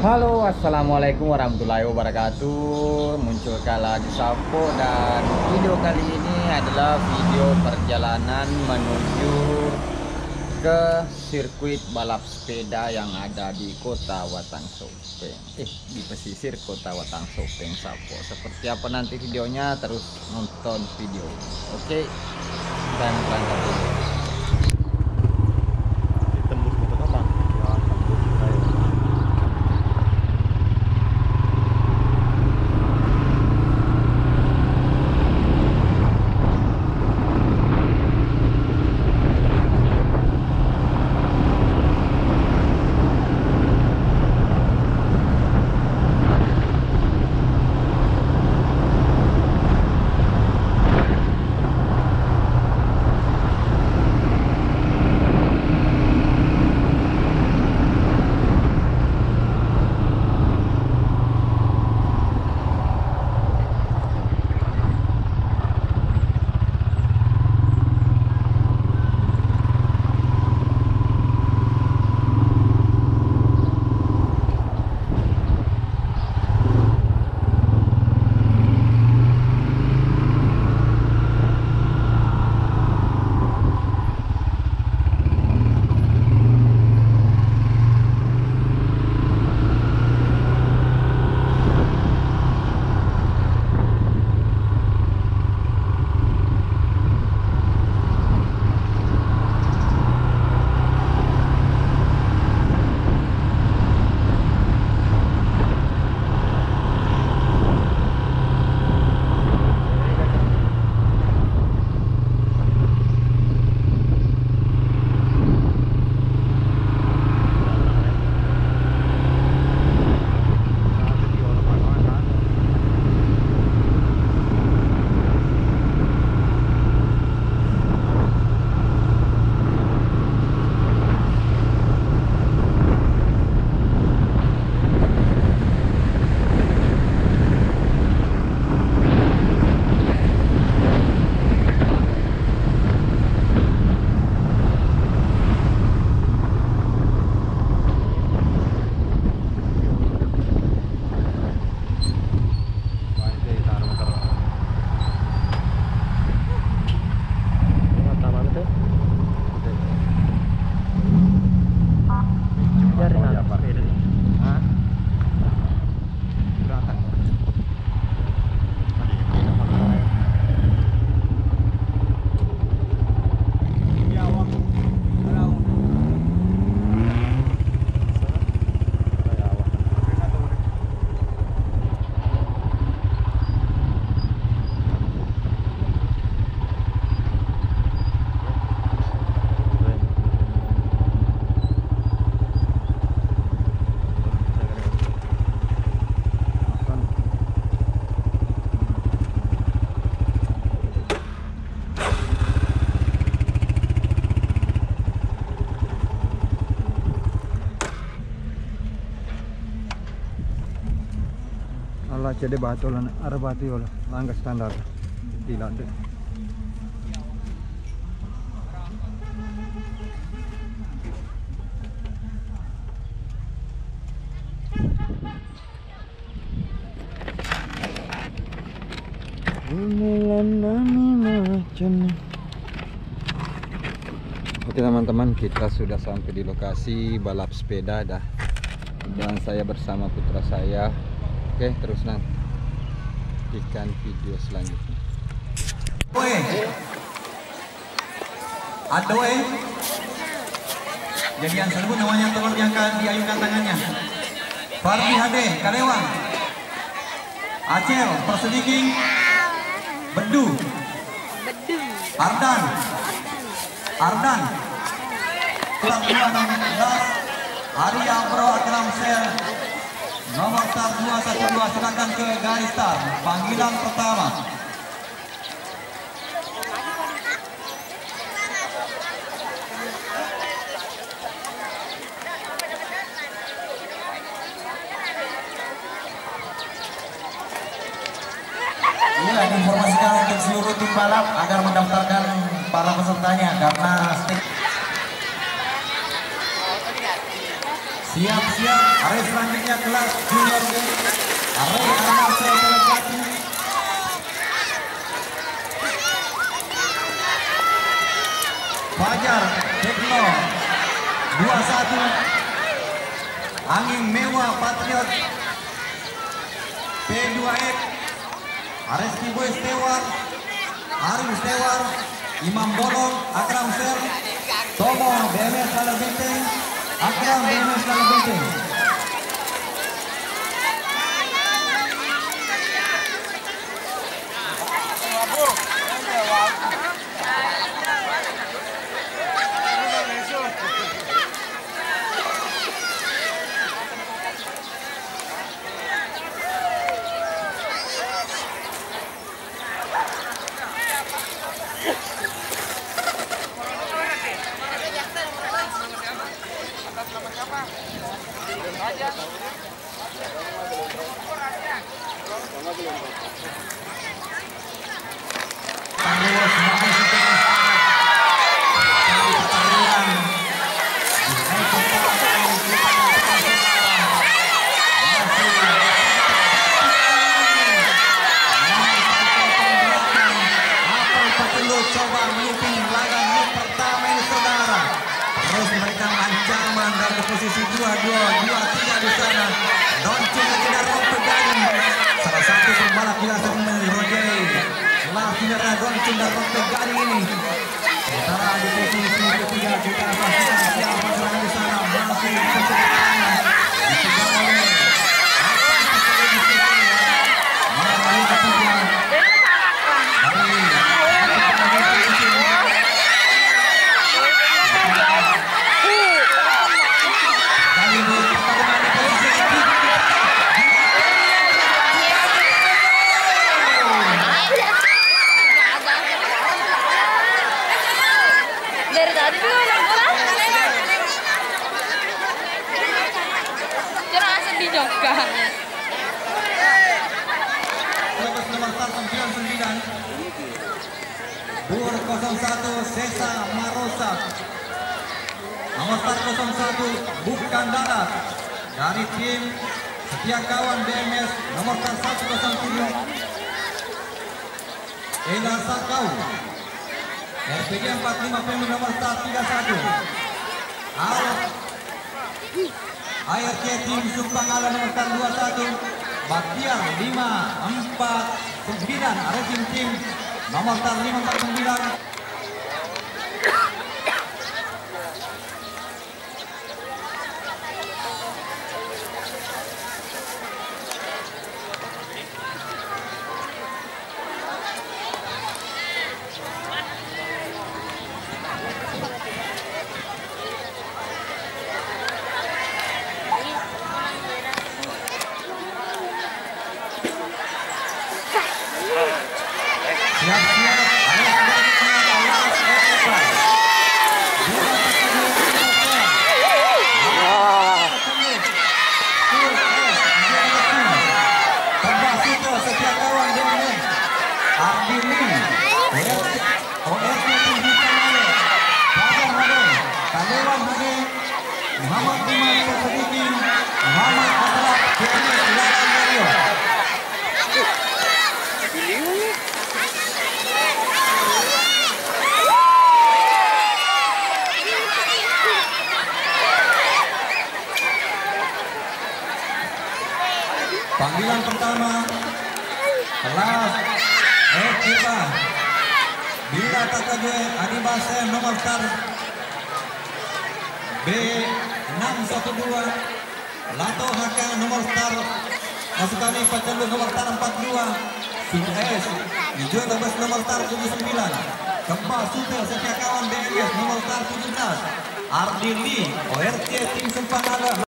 Halo, assalamualaikum warahmatullahi wabarakatuh. Muncul lagi Sapo, dan video kali ini adalah video perjalanan menuju ke sirkuit balap sepeda yang ada di Kota Watang Sopeng. Di pesisir Kota Watang Sopeng, Sapo. Seperti apa nanti videonya, terus nonton video. Oke, dan berangkat dulu. Allah jadi batu lah, arah batu lah, langkah standar, tidak ada. Oke teman-teman, kita sudah sampai di lokasi balap sepeda dah, dan saya bersama putra saya. Oke, terus nantikan video selanjutnya. Adoe. Jadi yang tersebut namanya tolong diayunkan tangannya. Fardi Hade, Karewang. Acel, Persediking. Bedu. Ardan. Ulang 216. Arya Bro Akram Sel. Nomor start 212, silakan ke garis start. Panggilan pertama. Iya, diinformasikan untuk seluruh tim balap agar mendaftarkan para pesertanya karena Siap-siap, race selanjutnya kelas junior B. Array Armasa Telepati. Fajar Tekno 21. Angin Mewah Patriot P28. Areski Boys Tewar, Arif Tewar, Imam Bolong, Akram Ser, Tomo BMS Lala Benteng, Akram BMS Lala Benteng. Coba memimpin laga leg pertama ini saudara. Terus mereka ancaman dari posisi 2-2-2-3 di sana. Donceng lagi dari Rompegani. Salah satu pembalap biasa mengerojai lakinya Donceng dan Rompegani ini. Sementara di posisi ketiga kita saksikan siapa serangan di sana. Masih kesulitan. Dikejar oleh Marani ketiga. Dari tadi juga udah pulang. Jangan asal dinyokkan. Nomor start 99 201 Sesa Marosa. Nomor start 01 Bukan Darat dari tim Setia Kawan BMS. Nomor start 107 Ela Sakau. RPG 45 PM nomor start 31 ART tim Sumpangala nomor start 21 Baktiar 549 Arifin tim nomor start 549. Siap-siap, Setia Kawan BMS Ardini OSP Tunjukkan Male Fajar Hade Kalewan Hade Muhammad Dimas Sediki Muhammad Asraf BMS Larang Mario. Panggilan pertama kelas FIBA Bila Takade Adibasem nomor start B612 Lato Haka nomor start masuk kami pecandu nomor start 42 Sukses Hijau Tebas nomor start 79 Kempa Super Setia Kawan BMS nomor start 17 Ardili ORT tim Sumpangala.